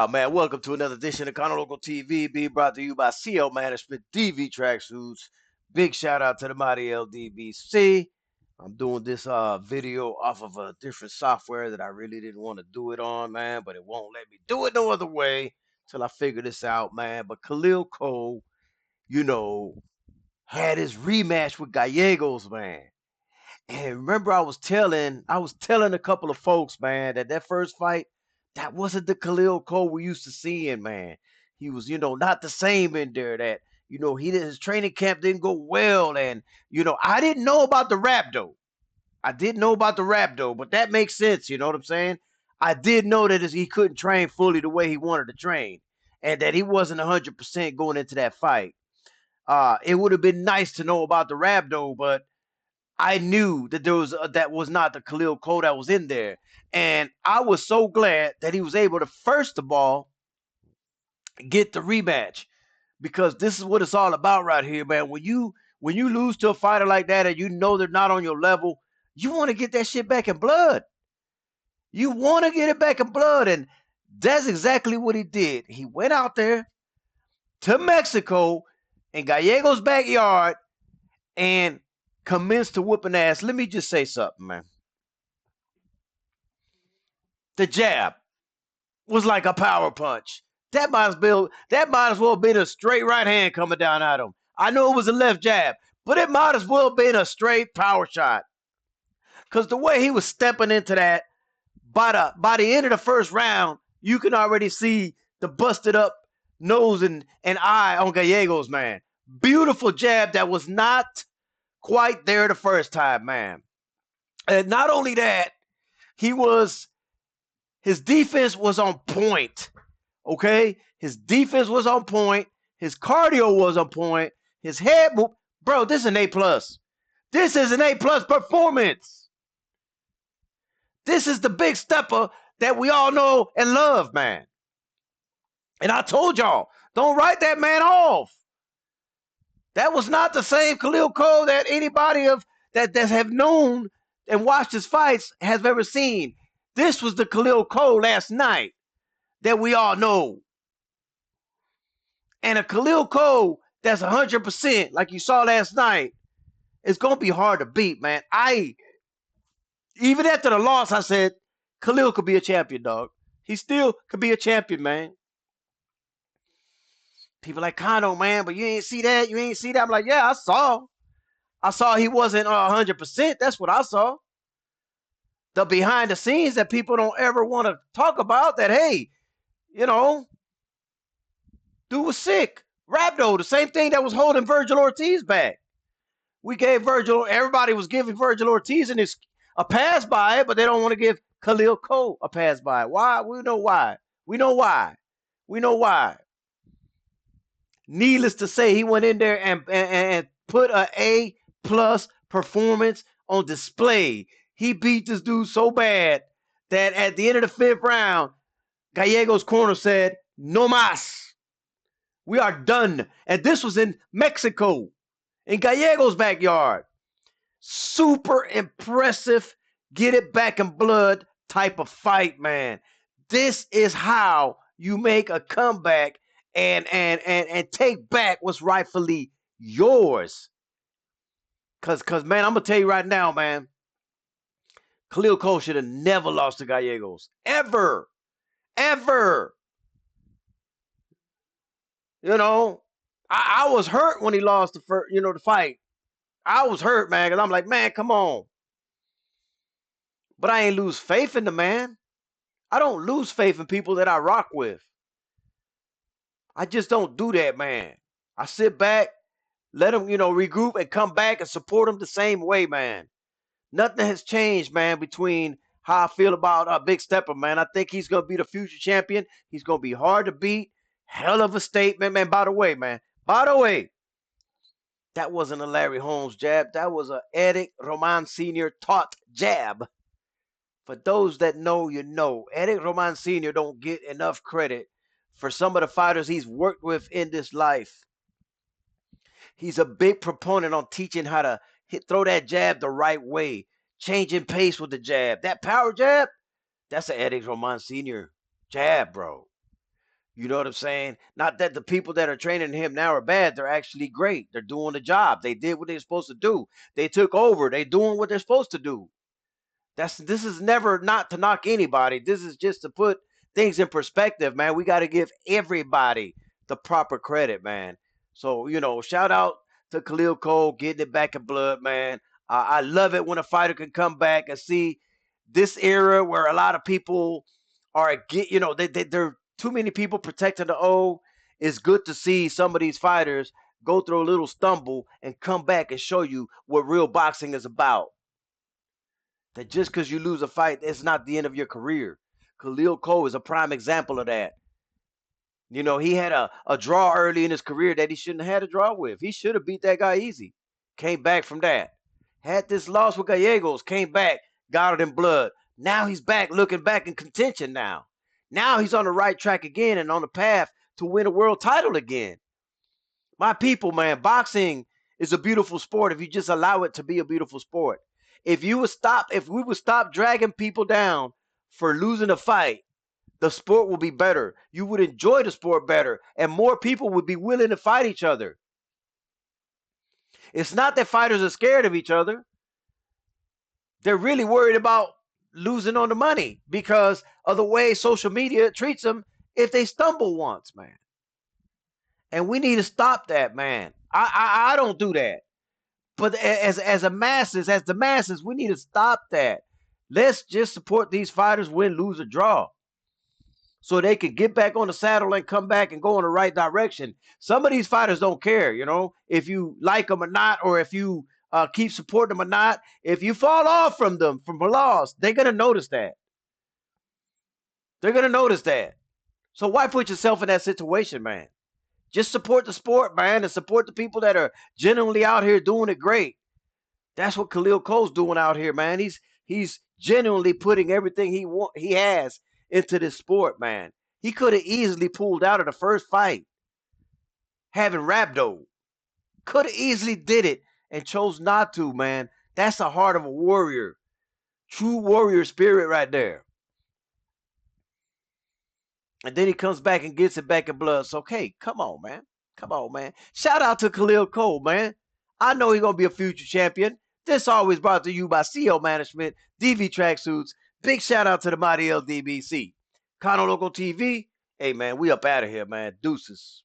Man, welcome to another edition of Local TV, being brought to you by CL Management, DV Tracksuits. Big shout out to the mighty LDBC. I'm doing this video off of a different software that I really didn't want to do it on, man, but it won't let me do it no other way till I figure this out, man. But Khalil Coe, you know, had his rematch with Gallegos, man. And remember, I was telling a couple of folks, man, that first fight, that wasn't the Khalil Coe we used to seeing, man. He was, not the same in there. That his training camp didn't go well, and I didn't know about the rap though. I didn't know about the rap though, but that makes sense. You know what I'm saying? I did know that he couldn't train fully the way he wanted to train, and that he wasn't 100% going into that fight. It would have been nice to know about the rap though, but I knew that that was not the Khalil Coe that was in there, and I was so glad that he was able to first of all get the rematch, because this is what it's all about right here, man. When you lose to a fighter like that and you know they're not on your level, you want to get that shit back in blood. You want to get it back in blood, and that's exactly what he did. He went out there to Mexico in Gallegos' backyard and commenced to whooping ass. Let me just say something, man. The jab was like a power punch. That might as well have been a straight right hand coming down at him. I know it was a left jab, but it might as well have been a straight power shot. Because the way he was stepping into that, by the end of the first round, you can already see the busted up nose and eye on Gallegos, man. Beautiful jab that was not quite there the first time, man. And not only that, his defense was on point. Okay? His defense was on point. His cardio was on point. His head move. Bro, this is an A plus. This is an A plus performance. This is the big stepper that we all know and love, man. And I told y'all, don't write that man off. That was not the same Khalil Coe that anybody that have known and watched his fights has ever seen. This was the Khalil Coe last night that we all know. And a Khalil Coe that's 100%, like you saw last night, it's going to be hard to beat, man. Even after the loss, I said, Khalil could be a champion, dog. He still could be a champion, man. People like, Kano, man, but you ain't see that. You ain't see that. I'm like, yeah, I saw. I saw he wasn't 100%. That's what I saw. The behind the scenes that people don't ever want to talk about, that, hey, dude was sick. Rabdo, the same thing that was holding Virgil Ortiz back. Everybody was giving Virgil Ortiz a pass by it, but they don't want to give Khalil Coe a pass by it. Why? We know why. We know why. We know why. Needless to say, he went in there and put an A plus performance on display. He beat this dude so bad that at the end of the fifth round, Gallegos' corner said, "No más. We are done." And this was in Mexico, in Gallegos' backyard. Super impressive, get it back in blood type of fight, man. This is how you make a comeback and take back what's rightfully yours. Cause man, I'm gonna tell you right now, man, Khalil Coe should have never lost to Gallegos. Ever. Ever. I was hurt when he lost the fight. I was hurt, man, because I'm like, man, come on. But I ain't lose faith in the man. I don't lose faith in people that I rock with. I just don't do that, man. I sit back, let them, regroup and come back and support them the same way, man. Nothing has changed, man, between how I feel about Big Stepper, man. I think he's going to be the future champion. He's going to be hard to beat. Hell of a statement, man. By the way, man. By the way, that wasn't a Larry Holmes jab. That was a Eric Roman Sr. taught jab. For those that know, you know. Eric Roman Sr. don't get enough credit for some of the fighters he's worked with in this life. He's a big proponent on teaching how to throw that jab the right way, changing pace with the jab. That power jab, that's an Eric Roman Sr. jab, bro. You know what I'm saying? Not that the people that are training him now are bad. They're actually great. They're doing the job. They did what they're supposed to do. They took over. They're doing what they're supposed to do. This is never not to knock anybody. This is just to put things in perspective, man. We got to give everybody the proper credit, man. So, shout out to Khalil Coe getting it back in blood, man. I love it when a fighter can come back and see this era where a lot of people are they're too many people protecting the O. It's good to see some of these fighters go through a little stumble and come back and show you what real boxing is about. That just because you lose a fight, it's not the end of your career. Khalil Coe is a prime example of that. He had a draw early in his career that he shouldn't have had a draw with. He should have beat that guy easy. Came back from that. Had this loss with Gallegos, came back, got it in blood. Now he's back, looking back in contention now. Now he's on the right track again and on the path to win a world title again. My people, man, boxing is a beautiful sport if you just allow it to be a beautiful sport. If we would stop dragging people down for losing a fight, the sport will be better. You would enjoy the sport better, and more people would be willing to fight each other. It's not that fighters are scared of each other. They're really worried about losing on the money because of the way social media treats them if they stumble once, man. And we need to stop that, man. I don't do that. But as the masses, we need to stop that. Let's just support these fighters, win, lose, or draw, so they can get back on the saddle and come back and go in the right direction. Some of these fighters don't care, if you like them or not, or if you keep supporting them or not. If you fall off from them from a loss, they're gonna notice that. They're gonna notice that. So why put yourself in that situation, man? Just support the sport, man, and support the people that are genuinely out here doing it great. That's what Khalil Coe's doing out here, man. He's genuinely putting everything he has into this sport, man. He could have easily pulled out of the first fight, having Rabdo. Could have easily did it and chose not to, man. That's the heart of a warrior. True warrior spirit right there. And then he comes back and gets it back in blood. So, okay, come on, man. Come on, man. Shout out to Khalil Coe, man. I know he's going to be a future champion. This always brought to you by CO Management, DV Tracksuits. Big shout out to the mighty LDBC. Cono Local TV. Hey, man, we up out of here, man. Deuces.